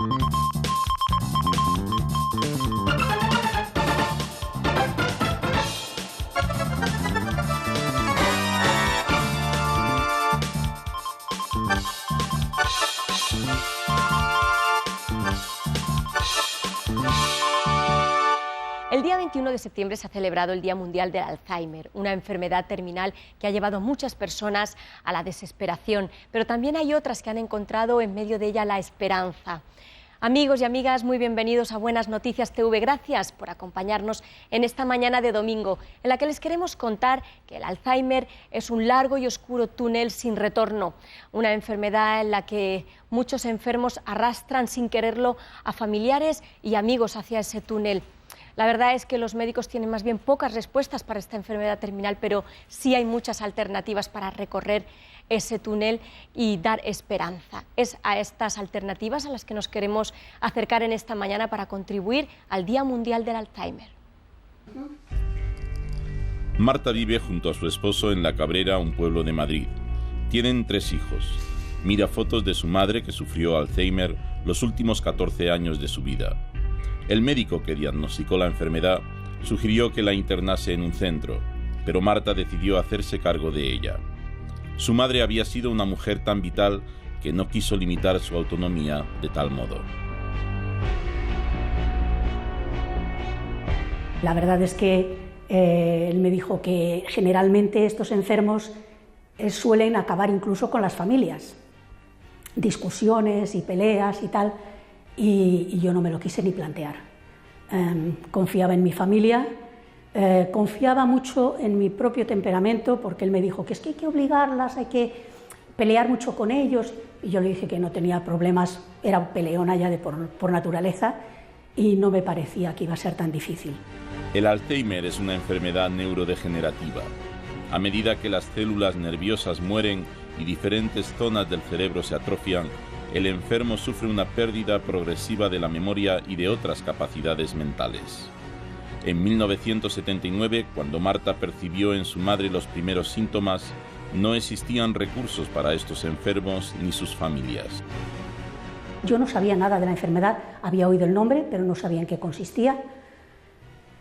El día 21 de septiembre se ha celebrado el Día Mundial del Alzheimer, una enfermedad terminal que ha llevado a muchas personas a la desesperación, pero también hay otras que han encontrado en medio de ella la esperanza. Amigos y amigas, muy bienvenidos a Buenas Noticias TV. Gracias por acompañarnos en esta mañana de domingo, en la que les queremos contar que el Alzheimer es un largo y oscuro túnel sin retorno, una enfermedad en la que muchos enfermos arrastran sin quererlo a familiares y amigos hacia ese túnel. La verdad es que los médicos tienen más bien pocas respuestas para esta enfermedad terminal, pero sí hay muchas alternativas para recorrer ese túnel y dar esperanza. Es a estas alternativas a las que nos queremos acercar en esta mañana para contribuir al Día Mundial del Alzheimer. Marta vive junto a su esposo en La Cabrera, un pueblo de Madrid. Tienen 3 hijos. Mira fotos de su madre que sufrió Alzheimer los últimos 14 años de su vida. El médico que diagnosticó la enfermedad sugirió que la internase en un centro, pero Marta decidió hacerse cargo de ella. Su madre había sido una mujer tan vital que no quiso limitar su autonomía de tal modo. La verdad es que él me dijo que generalmente estos enfermos suelen acabar incluso con las familias, discusiones y peleas y tal. Y yo no me lo quise ni plantear. Confiaba en mi familia, confiaba mucho en mi propio temperamento, porque él me dijo que es que hay que obligarlas, hay que pelear mucho con ellos, y yo le dije que no tenía problemas, era peleona ya por naturaleza, y no me parecía que iba a ser tan difícil. El Alzheimer es una enfermedad neurodegenerativa. A medida que las células nerviosas mueren y diferentes zonas del cerebro se atrofian, el enfermo sufre una pérdida progresiva de la memoria y de otras capacidades mentales. En 1979, cuando Marta percibió en su madre los primeros síntomas, no existían recursos para estos enfermos ni sus familias. Yo no sabía nada de la enfermedad, había oído el nombre, pero no sabía en qué consistía.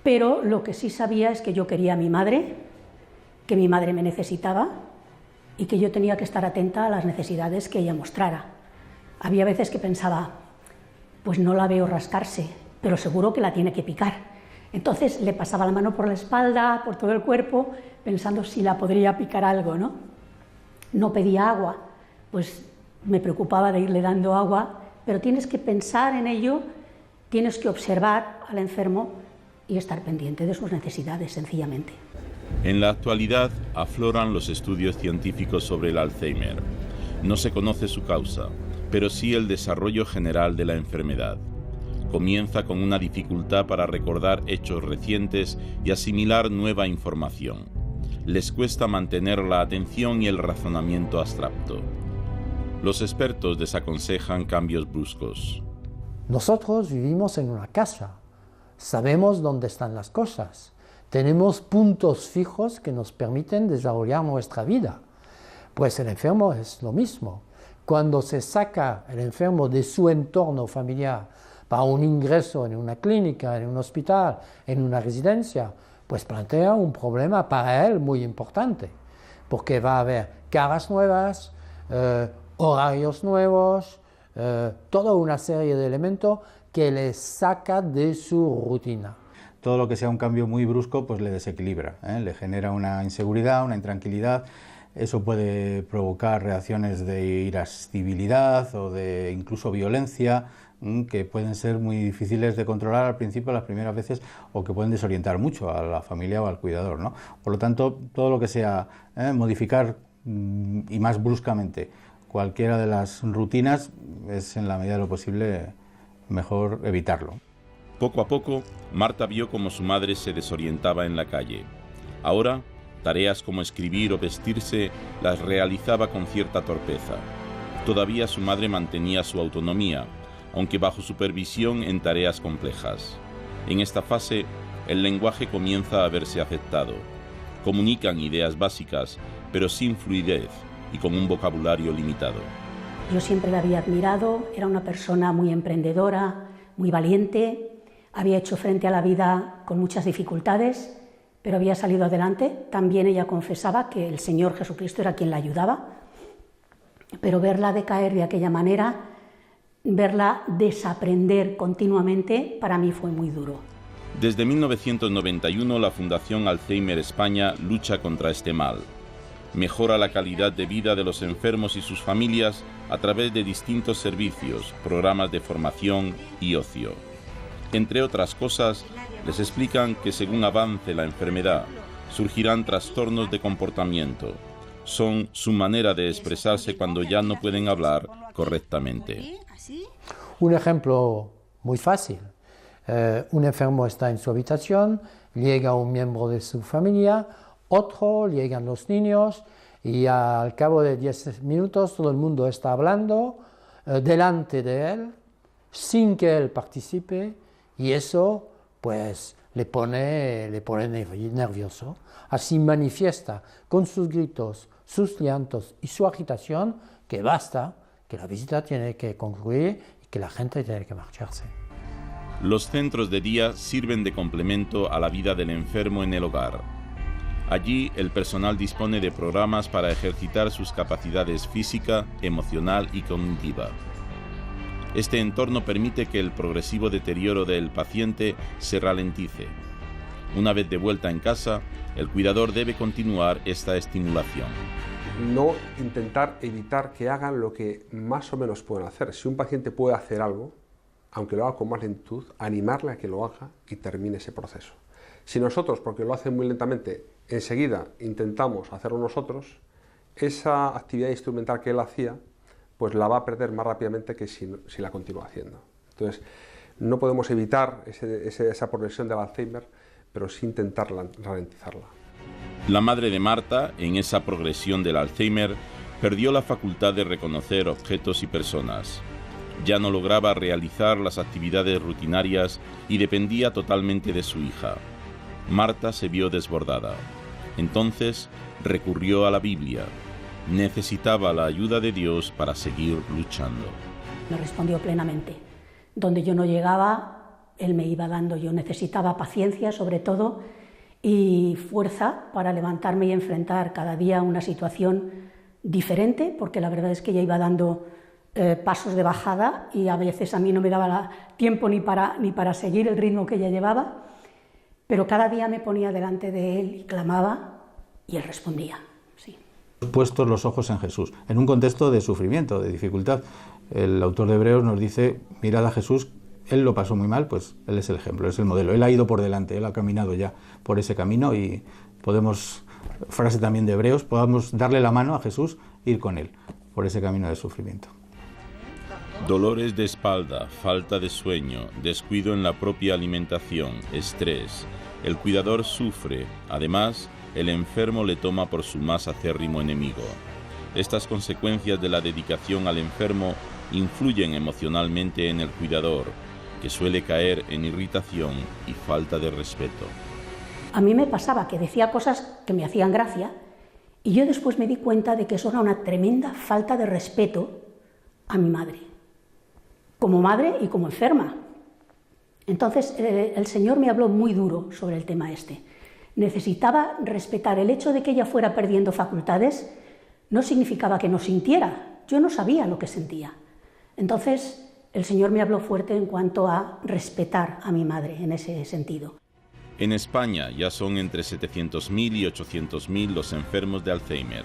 Pero lo que sí sabía es que yo quería a mi madre, que mi madre me necesitaba y que yo tenía que estar atenta a las necesidades que ella mostrara. Había veces que pensaba, pues no la veo rascarse, pero seguro que la tiene que picar. Entonces le pasaba la mano por la espalda, por todo el cuerpo, pensando si la podría picar algo, ¿no? No pedía agua, pues me preocupaba de irle dando agua, pero tienes que pensar en ello, tienes que observar al enfermo y estar pendiente de sus necesidades, sencillamente. En la actualidad afloran los estudios científicos sobre el Alzheimer. No se conoce su causa, pero sí el desarrollo general de la enfermedad. Comienza con una dificultad para recordar hechos recientes y asimilar nueva información. Les cuesta mantener la atención y el razonamiento abstracto. Los expertos desaconsejan cambios bruscos. Nosotros vivimos en una casa, sabemos dónde están las cosas, tenemos puntos fijos que nos permiten desarrollar nuestra vida. Pues el enfermo es lo mismo. Cuando se saca el enfermo de su entorno familiar para un ingreso en una clínica, en un hospital, en una residencia, pues plantea un problema para él muy importante, porque va a haber caras nuevas, horarios nuevos, toda una serie de elementos que le saca de su rutina. Todo lo que sea un cambio muy brusco pues le desequilibra, le genera una inseguridad, una intranquilidad. Eso puede provocar reacciones de irascibilidad o de incluso violencia, que pueden ser muy difíciles de controlar al principio, las primeras veces, o que pueden desorientar mucho a la familia o al cuidador, ¿no? Por lo tanto, todo lo que sea modificar y más bruscamente cualquiera de las rutinas es, en la medida de lo posible, mejor evitarlo. Poco a poco, Marta vio cómo su madre se desorientaba en la calle. Ahora, tareas como escribir o vestirse las realizaba con cierta torpeza. Todavía su madre mantenía su autonomía, aunque bajo supervisión en tareas complejas. En esta fase, el lenguaje comienza a verse afectado. Comunican ideas básicas, pero sin fluidez y con un vocabulario limitado. Yo siempre la había admirado, era una persona muy emprendedora, muy valiente, había hecho frente a la vida con muchas dificultades, pero había salido adelante. También ella confesaba que el Señor Jesucristo era quien la ayudaba, pero verla decaer de aquella manera, verla desaprender continuamente, para mí fue muy duro. Desde 1991 la Fundación Alzheimer España lucha contra este mal. Mejora la calidad de vida de los enfermos y sus familias a través de distintos servicios, programas de formación y ocio. Entre otras cosas, les explican que según avance la enfermedad, surgirán trastornos de comportamiento. Son su manera de expresarse cuando ya no pueden hablar correctamente. Un ejemplo muy fácil. Un enfermo está en su habitación, llega un miembro de su familia, otro, llegan los niños y al cabo de 10 minutos todo el mundo está hablando delante de él, sin que él participe, y eso pues le pone nervioso. Así manifiesta con sus gritos, sus llantos y su agitación que basta, que la visita tiene que concluir y que la gente tiene que marcharse. Los centros de día sirven de complemento a la vida del enfermo en el hogar. Allí el personal dispone de programas para ejercitar sus capacidades física, emocional y cognitiva. Este entorno permite que el progresivo deterioro del paciente se ralentice. Una vez de vuelta en casa, el cuidador debe continuar esta estimulación. No intentar evitar que hagan lo que más o menos pueden hacer. Si un paciente puede hacer algo, aunque lo haga con más lentitud, animarle a que lo haga y termine ese proceso. Si nosotros, porque lo hacen muy lentamente, enseguida intentamos hacerlo nosotros, esa actividad instrumental que él hacía, pues la va a perder más rápidamente que si la continúa haciendo. Entonces, no podemos evitar esa progresión del Alzheimer, pero sí intentar ralentizarla. La madre de Marta, en esa progresión del Alzheimer, perdió la facultad de reconocer objetos y personas. Ya no lograba realizar las actividades rutinarias y dependía totalmente de su hija. Marta se vio desbordada. Entonces recurrió a la Biblia. Necesitaba la ayuda de Dios para seguir luchando. Me respondió plenamente. Donde yo no llegaba, Él me iba dando. Yo necesitaba paciencia, sobre todo, y fuerza para levantarme y enfrentar cada día una situación diferente, porque la verdad es que ella iba dando pasos de bajada y a veces a mí no me daba tiempo ni para seguir el ritmo que ella llevaba, pero cada día me ponía delante de Él y clamaba y Él respondía. Sí. Puestos los ojos en Jesús, en un contexto de sufrimiento, de dificultad. El autor de Hebreos nos dice, mirad a Jesús, Él lo pasó muy mal, pues Él es el ejemplo, es el modelo. Él ha ido por delante, Él ha caminado ya por ese camino y podemos, frase también de Hebreos, podamos darle la mano a Jesús, ir con Él por ese camino de sufrimiento. Dolores de espalda, falta de sueño, descuido en la propia alimentación, estrés. El cuidador sufre. Además, el enfermo le toma por su más acérrimo enemigo. Estas consecuencias de la dedicación al enfermo influyen emocionalmente en el cuidador, que suele caer en irritación y falta de respeto. A mí me pasaba que decía cosas que me hacían gracia y yo después me di cuenta de que eso era una tremenda falta de respeto a mi madre, como madre y como enferma. Entonces el Señor me habló muy duro sobre el tema este. Necesitaba respetar. El hecho de que ella fuera perdiendo facultades no significaba que no sintiera. Yo no sabía lo que sentía. Entonces el Señor me habló fuerte en cuanto a respetar a mi madre en ese sentido. En España ya son entre 700.000 y 800.000 los enfermos de Alzheimer.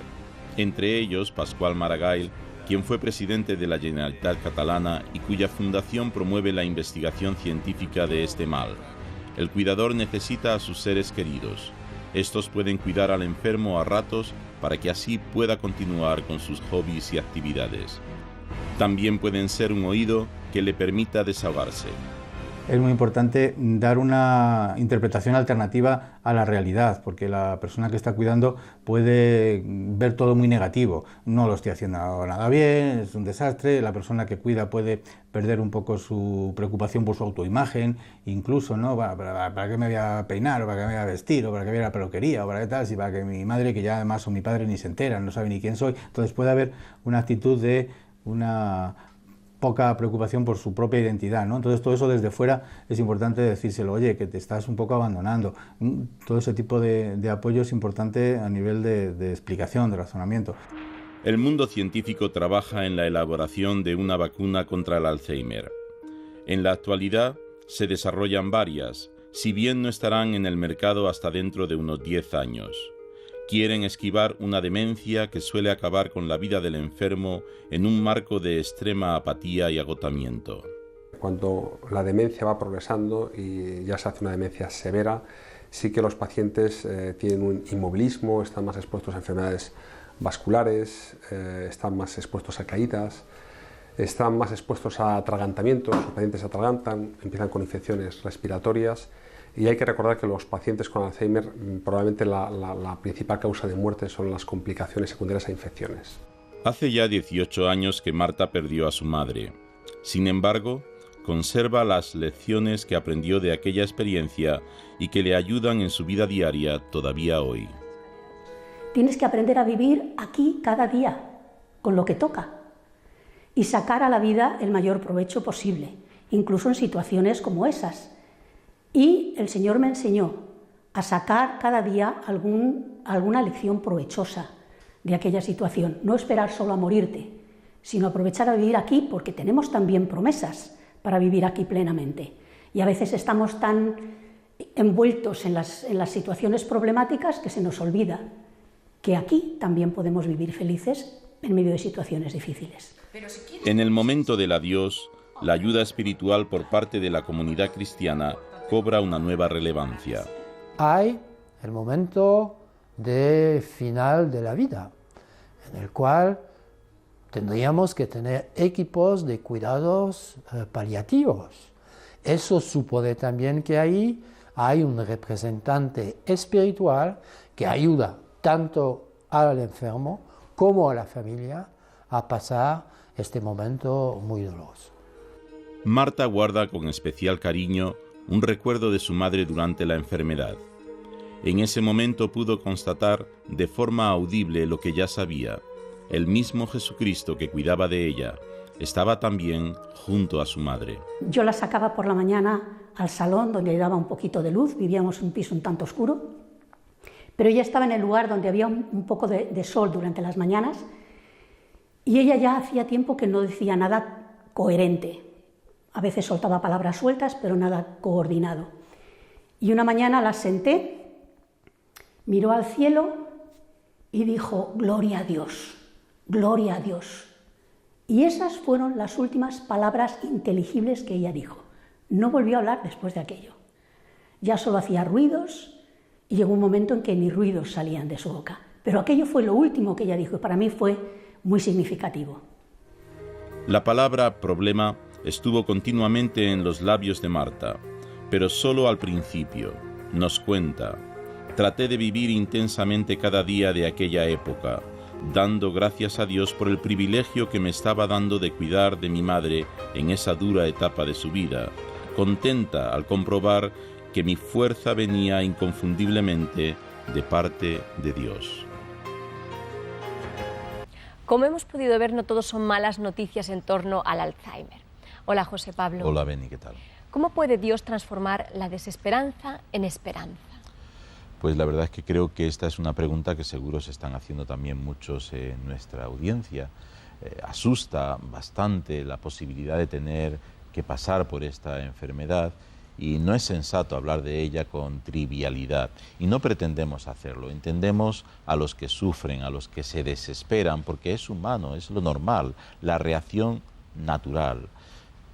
Entre ellos, Pasqual Maragall, quien fue presidente de la Generalitat Catalana y cuya fundación promueve la investigación científica de este mal. El cuidador necesita a sus seres queridos. Estos pueden cuidar al enfermo a ratos para que así pueda continuar con sus hobbies y actividades. También pueden ser un oído que le permita desahogarse. Es muy importante dar una interpretación alternativa a la realidad, porque la persona que está cuidando puede ver todo muy negativo. No lo estoy haciendo nada bien, es un desastre. La persona que cuida puede perder un poco su preocupación por su autoimagen, incluso, ¿no? ¿Para qué me voy a peinar? ¿O para qué me voy a vestir? ¿O para qué voy a la peluquería? ¿O para qué tal? Si para que mi madre, que ya además o mi padre ni se entera, no sabe ni quién soy. Entonces puede haber una actitud de una poca preocupación por su propia identidad, ¿no? Entonces todo eso desde fuera es importante decírselo, oye, que te estás un poco abandonando. Todo ese tipo de apoyo es importante a nivel de explicación, de razonamiento. El mundo científico trabaja en la elaboración de una vacuna contra el Alzheimer. En la actualidad se desarrollan varias, si bien no estarán en el mercado hasta dentro de unos 10 años. Quieren esquivar una demencia que suele acabar con la vida del enfermo en un marco de extrema apatía y agotamiento. Cuando la demencia va progresando y ya se hace una demencia severa, sí que los pacientes tienen un inmovilismo, están más expuestos a enfermedades vasculares, están más expuestos a caídas, están más expuestos a atragantamientos, los pacientes se atragantan, empiezan con infecciones respiratorias. Y hay que recordar que los pacientes con Alzheimer, probablemente la principal causa de muerte son las complicaciones secundarias a infecciones. Hace ya 18 años que Marta perdió a su madre. Sin embargo, conserva las lecciones que aprendió de aquella experiencia y que le ayudan en su vida diaria todavía hoy. Tienes que aprender a vivir aquí cada día, con lo que toca, y sacar a la vida el mayor provecho posible, incluso en situaciones como esas. Y el Señor me enseñó a sacar cada día alguna lección provechosa de aquella situación. No esperar solo a morirte, sino aprovechar a vivir aquí, porque tenemos también promesas para vivir aquí plenamente. Y a veces estamos tan envueltos en las situaciones problemáticas que se nos olvida que aquí también podemos vivir felices en medio de situaciones difíciles. En el momento del adiós, la ayuda espiritual por parte de la comunidad cristiana cobra una nueva relevancia. Hay el momento de final de la vida, en el cual tendríamos que tener equipos de cuidados paliativos. Eso supone también que ahí hay un representante espiritual que ayuda tanto al enfermo como a la familia a pasar este momento muy doloroso. Marta guarda con especial cariño un recuerdo de su madre durante la enfermedad. En ese momento pudo constatar de forma audible lo que ya sabía. El mismo Jesucristo que cuidaba de ella estaba también junto a su madre. Yo la sacaba por la mañana al salón donde le daba un poquito de luz, vivíamos en un piso un tanto oscuro, pero ella estaba en el lugar donde había un poco de sol durante las mañanas y ella ya hacía tiempo que no decía nada coherente. A veces soltaba palabras sueltas, pero nada coordinado. Y una mañana la senté, miró al cielo y dijo, gloria a Dios, gloria a Dios. Y esas fueron las últimas palabras inteligibles que ella dijo. No volvió a hablar después de aquello. Ya solo hacía ruidos y llegó un momento en que ni ruidos salían de su boca. Pero aquello fue lo último que ella dijo y para mí fue muy significativo. La palabra problema estuvo continuamente en los labios de Marta, pero solo al principio. Nos cuenta, traté de vivir intensamente cada día de aquella época, dando gracias a Dios por el privilegio que me estaba dando de cuidar de mi madre en esa dura etapa de su vida, contenta al comprobar que mi fuerza venía inconfundiblemente de parte de Dios. Como hemos podido ver, no todo son malas noticias en torno al Alzheimer. Hola, José Pablo. Hola, Beni, ¿qué tal? ¿Cómo puede Dios transformar la desesperanza en esperanza? Pues la verdad es que creo que esta es una pregunta que seguro se están haciendo también muchos en nuestra audiencia. Asusta bastante la posibilidad de tener que pasar por esta enfermedad y no es sensato hablar de ella con trivialidad y no pretendemos hacerlo. Entendemos a los que sufren, a los que se desesperan, porque es humano, es lo normal, la reacción natural.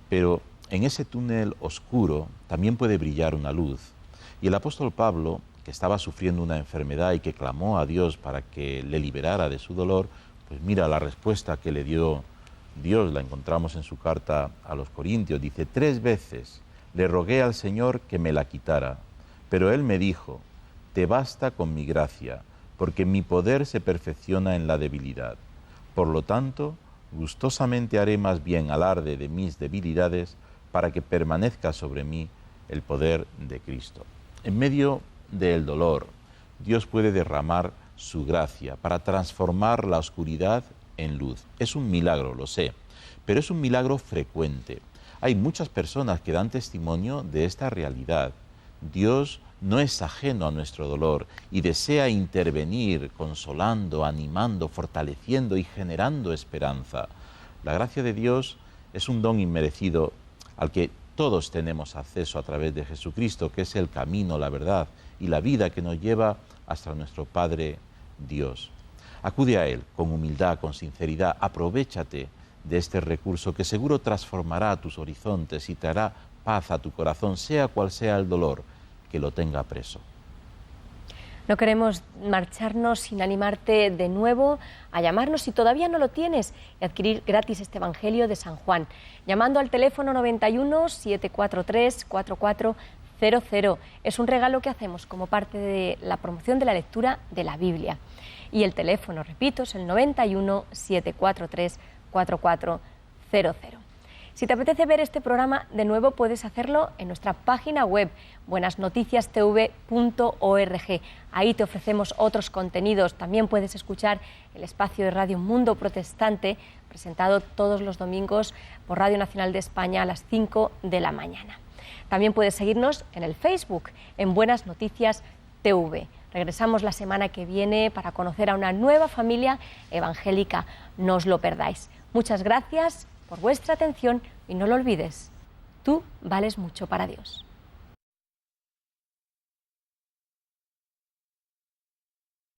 Pero en ese túnel oscuro también puede brillar una luz. Y el apóstol Pablo, que estaba sufriendo una enfermedad y que clamó a Dios para que le liberara de su dolor, pues mira la respuesta que le dio Dios, la encontramos en su carta a los Corintios. Dice, 3 veces le rogué al Señor que me la quitara, pero Él me dijo, te basta con mi gracia, porque mi poder se perfecciona en la debilidad. Por lo tanto, gustosamente haré más bien alarde de mis debilidades para que permanezca sobre mí el poder de Cristo. En medio del dolor, Dios puede derramar su gracia para transformar la oscuridad en luz. Es un milagro, lo sé, pero es un milagro frecuente. Hay muchas personas que dan testimonio de esta realidad. Dios no es ajeno a nuestro dolor y desea intervenir consolando, animando, fortaleciendo y generando esperanza. La gracia de Dios es un don inmerecido al que todos tenemos acceso a través de Jesucristo, que es el camino, la verdad y la vida que nos lleva hasta nuestro Padre Dios. Acude a Él con humildad, con sinceridad, aprovéchate de este recurso que seguro transformará tus horizontes y traerá paz a tu corazón, sea cual sea el dolor que lo tenga preso. No queremos marcharnos sin animarte de nuevo a llamarnos si todavía no lo tienes y adquirir gratis este Evangelio de San Juan, llamando al teléfono 91 743 4400. Es un regalo que hacemos como parte de la promoción de la lectura de la Biblia. Y el teléfono, repito, es el 91 743 4400. Si te apetece ver este programa de nuevo, puedes hacerlo en nuestra página web, buenasnoticiastv.org. Ahí te ofrecemos otros contenidos. También puedes escuchar el espacio de Radio Mundo Protestante, presentado todos los domingos por Radio Nacional de España a las 5 de la mañana. También puedes seguirnos en el Facebook, en Buenas Noticias TV. Regresamos la semana que viene para conocer a una nueva familia evangélica. No os lo perdáis. Muchas gracias por vuestra atención y no lo olvides, tú vales mucho para Dios.